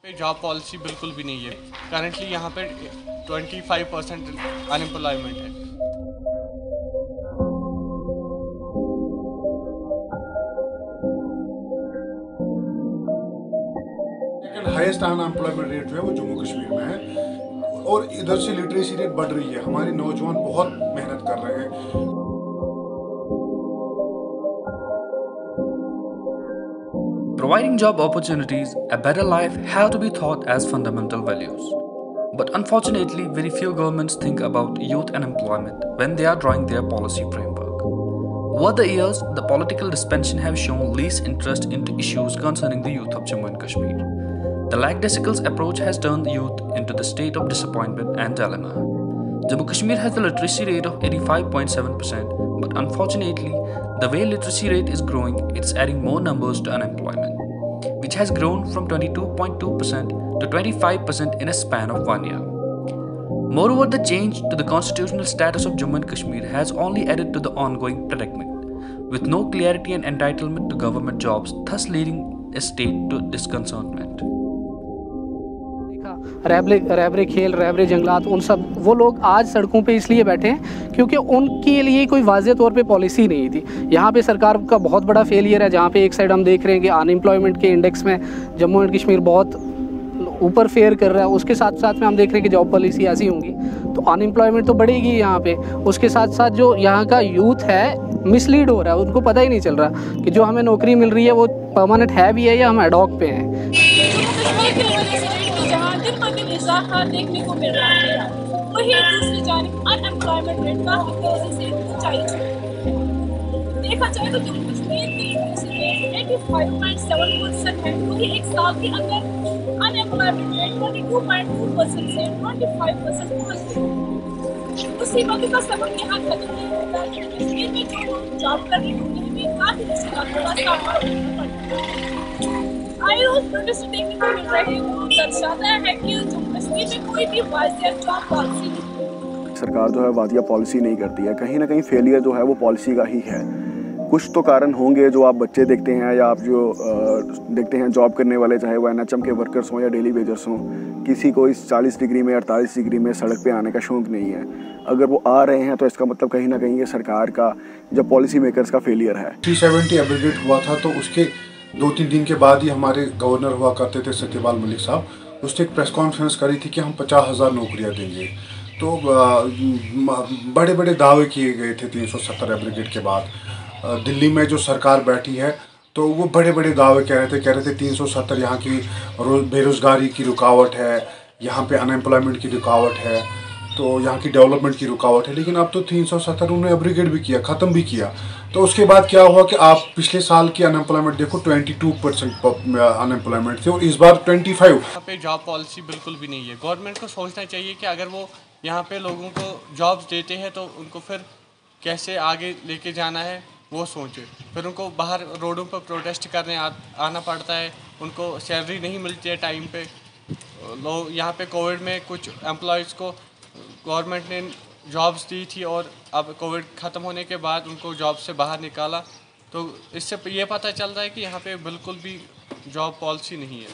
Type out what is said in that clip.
पे job policy बिल्कुल भी नहीं है। करंटली यहाँ पे 25% अनएम्प्लॉयमेंट है। लेकिन हाईएस्ट अनएम्प्लॉयमेंट रेट जो है वो जम्मू कश्मीर में है और इधर से लिटरेसी रेट बढ़ रही है। हमारे नौजवान बहुत मेहनत कर रहे हैं। Providing job opportunities, a better life have to be thought as fundamental values. But unfortunately, very few governments think about youth unemployment when they are drawing their policy framework. Over the years, the political dispensation have shown least interest into issues concerning the youth of Jammu and Kashmir. The lackadaisical approach has turned the youth into the state of disappointment and dilemma. Jammu Kashmir has a literacy rate of 85.7%, but unfortunately, the way literacy rate is growing, it's adding more numbers to unemployment, which has grown from 22.2% to 25% in a span of 1 year. Moreover, the change to the constitutional status of Jammu and Kashmir has only added to the ongoing predicament, with no clarity and entitlement to government jobs, thus leading a state to disconcertment. रैबरे खेल, रैबरे जंगलात, उन सब वो लोग आज सड़कों पे इसलिए बैठे हैं क्योंकि उनके लिए कोई वाज़ेह तौर पे पॉलिसी नहीं थी। यहाँ पे सरकार का बहुत बड़ा फेलियर है, जहाँ पे एक साइड हम देख रहे हैं कि अनएम्प्लॉयमेंट के इंडेक्स में जम्मू एंड कश्मीर बहुत ऊपर फेयर कर रहा है। उसके साथ साथ में हम देख रहे हैं कि जॉब पॉलिसी ऐसी होंगी तो अनएम्प्लॉयमेंट तो बढ़ेगी यहाँ पे। उसके साथ साथ जो यहाँ का यूथ है मिसलीड हो रहा है, उनको पता ही नहीं चल रहा कि जो हमें नौकरी मिल रही है वो परमानेंट है भी है या हम एडॉक पे हैं। देखने को मिल रहा है, वही दूसरी जानिब अनएम्प्लॉयमेंट रेट काफी तेजी से ऊंचाई देखा जाए तो जम्मू कश्मीर की लिटरेसी रेट 85.7% है, वही एक साल के अंदर अनएम्प्लॉयमेंट रेट 22.2% से 25% पहुंच गई। उसी वक्त का सबक यहाँ खत्म नहीं होता कि कश्मीर में जो जॉब कर रहे होंगे हमें काफी मुश्किलों का सामना करना पड़ता है। आई रोज प्रोटेस्ट देखने को मिल रहे हैं, वो दर्शाता है कि जम्मू कश्मीर में कोई भी वाज़ेह जॉब पॉलिसी नहीं। सरकार जो है वादिया पॉलिसी नहीं करती है, कहीं ना कहीं फेलियर जो है वो पॉलिसी का ही है। कुछ तो कारण होंगे जो आप बच्चे देखते हैं या आप जो देखते हैं जॉब करने वाले, चाहे वो एनएचएम के वर्कर्स हों या डेली वेजर्स हों, किसी को इस 40 डिग्री में 48 डिग्री में सड़क पे आने का शौक नहीं है। अगर वो आ रहे हैं तो इसका मतलब कहीं ना कहीं ये सरकार का जो पॉलिसी मेकर्स का फेलियर है। 370 एब्रिगेट हुआ था तो उसके 2-3 दिन के बाद ही हमारे गवर्नर हुआ करते थे सत्यपाल मलिक साहब, उसने एक प्रेस कॉन्फ्रेंस करी थी कि हम 50,000 नौकरियां देंगे। तो बड़े बड़े दावे किए गए थे 370 एब्रिगेड के बाद। दिल्ली में जो सरकार बैठी है तो वो बड़े बड़े दावे कह रहे थे 370 यहाँ की बेरोज़गारी की रुकावट है, यहाँ पे अनएम्प्लॉयमेंट की रुकावट है, तो यहाँ की डेवलपमेंट की रुकावट है। लेकिन अब तो 370 उन्होंने एब्रिगेड भी किया, ख़त्म भी किया। तो उसके बाद क्या हुआ कि आप पिछले साल की अनएम्प्लॉयमेंट देखो 22% अनएम्प्लॉयमेंट थी और इस बार 25। यहाँ पे जॉब पॉलिसी बिल्कुल भी नहीं है। गवर्नमेंट को सोचना चाहिए कि अगर वो यहाँ पे लोगों को जॉब्स देते हैं तो उनको फिर कैसे आगे लेके जाना है वो सोचे। फिर उनको बाहर रोडों पर प्रोटेस्ट करने आना पड़ता है, उनको सैलरी नहीं मिलती है टाइम पे। लोग यहाँ पे कोविड में कुछ एम्प्लॉयज़ को गवर्नमेंट ने जॉब्स दी थी और अब कोविड ख़त्म होने के बाद उनको जॉब से बाहर निकाला। तो इससे ये पता चल रहा है कि यहाँ पे बिल्कुल भी जॉब पॉलिसी नहीं है।